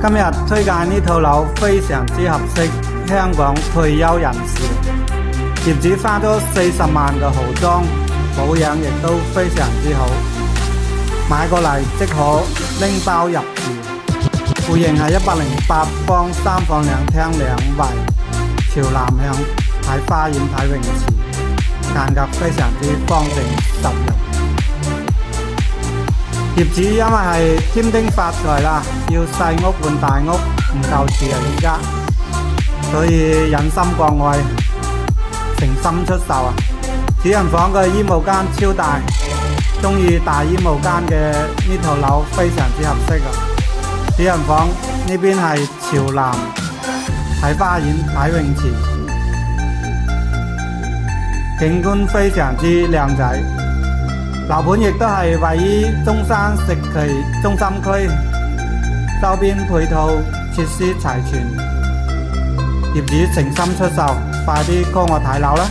今日推介呢套樓非常之合適香港退休人士，業主花咗40萬嘅豪裝，保養亦都非常之好，買過嚟即可拎包入住。戶型係108方3房2廳2衛，朝南向，睇花園睇泳池，間隔非常之方正實用。業主因為係添丁發財啦，要細屋換大屋，唔夠住啊依家，所以忍心國外誠心出售啊！主人房嘅衣帽間超大，中意大衣帽間嘅呢套樓非常之合適啊！主人房呢邊係朝南，睇花園睇泳池，景觀非常之靚仔。樓盤亦都係位於中山食期中心區，周邊配套設施齊全，業主誠心出售，快啲 call 我睇樓啦！